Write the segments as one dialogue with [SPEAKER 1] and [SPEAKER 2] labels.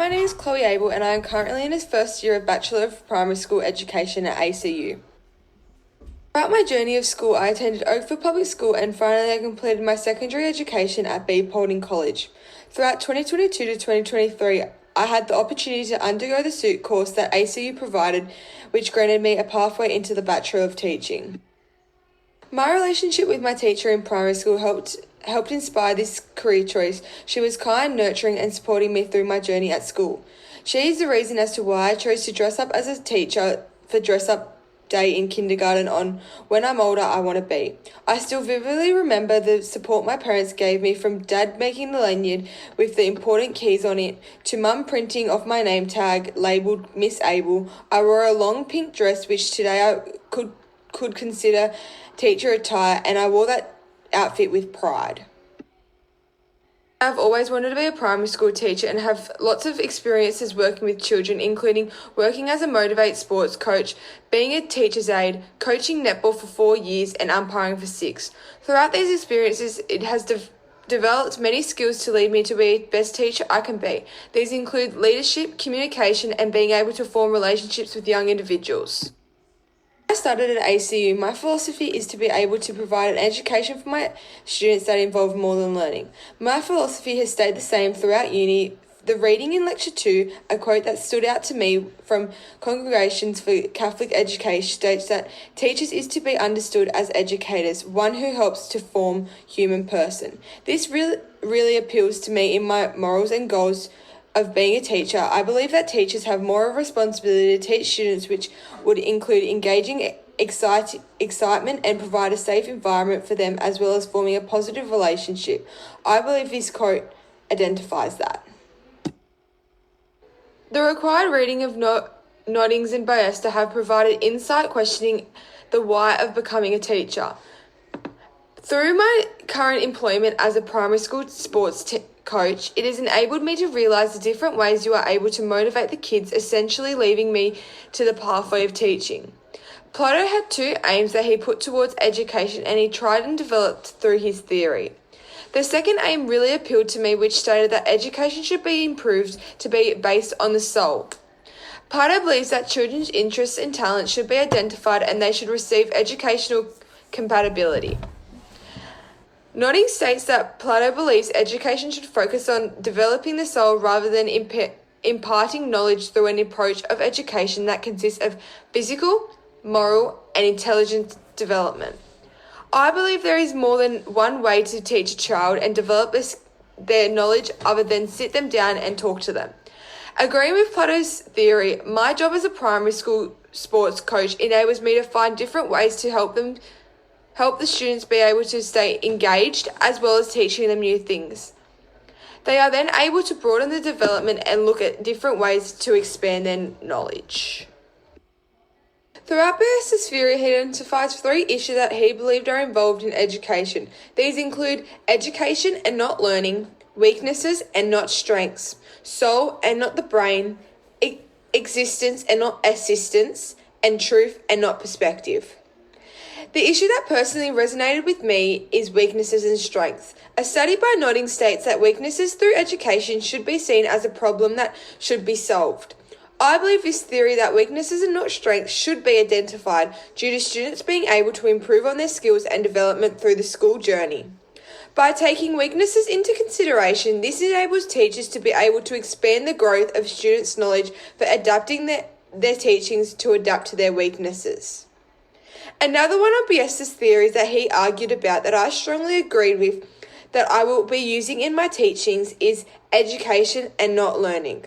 [SPEAKER 1] my name is Chloe Abel and I am currently in his first year of Bachelor of Primary School Education at ACU. Throughout my journey of school, I attended Oakville Public School and finally I completed my secondary education at B. Paulding College. Throughout 2022 to 2023, I had the opportunity to undergo the SUIT course that ACU provided, which granted me a pathway into the Bachelor of Teaching. My relationship with my teacher in primary school helped inspire this career choice. She was kind, nurturing, and supporting me through my journey at school. She is the reason as to why I chose to dress up as a teacher for dress up day in kindergarten on when I'm older I want to be. I still vividly remember the support my parents gave me, from Dad making the lanyard with the important keys on it to Mum printing off my name tag labelled Miss Abel. I wore a long pink dress which today I could consider teacher attire, and I wore that outfit with pride. I've always wanted to be a primary school teacher and have lots of experiences working with children, including working as a Motivate sports coach, being a teacher's aide, coaching netball for 4 years and umpiring for 6. Throughout these experiences, it has developed many skills to lead me to be the best teacher I can be. These include leadership, communication, and being able to form relationships with young individuals. When I started at ACU, my philosophy is to be able to provide an education for my students that involve more than learning. My philosophy has stayed the same throughout uni. The reading in Lecture 2, a quote that stood out to me from Congregations for Catholic Education, states that teachers is to be understood as educators, one who helps to form human person. This really appeals to me in my morals and goals of being a teacher. I believe that teachers have more of a responsibility to teach students, which would include engaging excitement and provide a safe environment for them, as well as forming a positive relationship. I believe this quote identifies that. The required reading of Noddings and Ballester have provided insight questioning the why of becoming a teacher. Through my current employment as a primary school sports coach, it has enabled me to realise the different ways you are able to motivate the kids, essentially leading me to the pathway of teaching. Plato had 2 aims that he put towards education, and he tried and developed through his theory. The second aim really appealed to me, which stated that education should be improved to be based on the soul. Plato believes that children's interests and talents should be identified and they should receive educational compatibility. Nodding states that Plato believes education should focus on developing the soul rather than imparting knowledge through an approach of education that consists of physical, moral, and intelligent development. I believe there is more than one way to teach a child and develop their knowledge other than sit them down and talk to them. Agreeing with Plato's theory, my job as a primary school sports coach enables me to find different ways to help the students be able to stay engaged, as well as teaching them new things. They are then able to broaden the development and look at different ways to expand their knowledge. Throughout Ballester's theory, he identifies 3 issues that he believed are involved in education. These include education and not learning, weaknesses and not strengths, soul and not the brain, existence and not assistance, and truth and not perspective. The issue that personally resonated with me is weaknesses and strengths. A study by Nodding states that weaknesses through education should be seen as a problem that should be solved. I believe this theory that weaknesses and not strengths should be identified due to students being able to improve on their skills and development through the school journey. By taking weaknesses into consideration, this enables teachers to be able to expand the growth of students' knowledge for adapting their teachings to adapt to their weaknesses. Another one of Ballester's theories that he argued about that I strongly agreed with that I will be using in my teachings is education and not learning.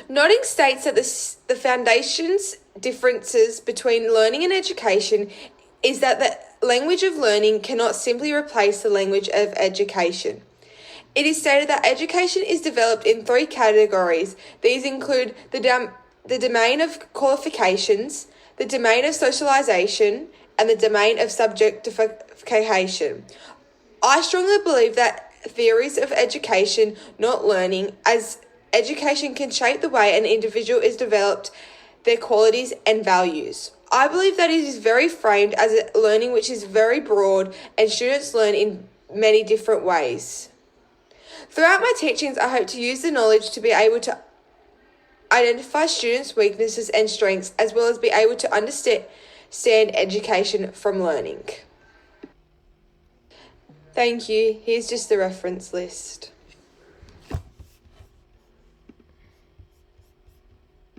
[SPEAKER 1] Nodding states that the foundation's differences between learning and education is that the language of learning cannot simply replace the language of education. It is stated that education is developed in 3 categories. These include the domain of qualifications, the domain of socialization, and the domain of subjectification. I strongly believe that theories of education, not learning, as education can shape the way an individual is developed, their qualities and values. I believe that it is very framed as a learning which is very broad and students learn in many different ways. Throughout my teachings, I hope to use the knowledge to be able to identify students' weaknesses and strengths, as well as be able to understand education from learning. Thank you. Here's just the reference list.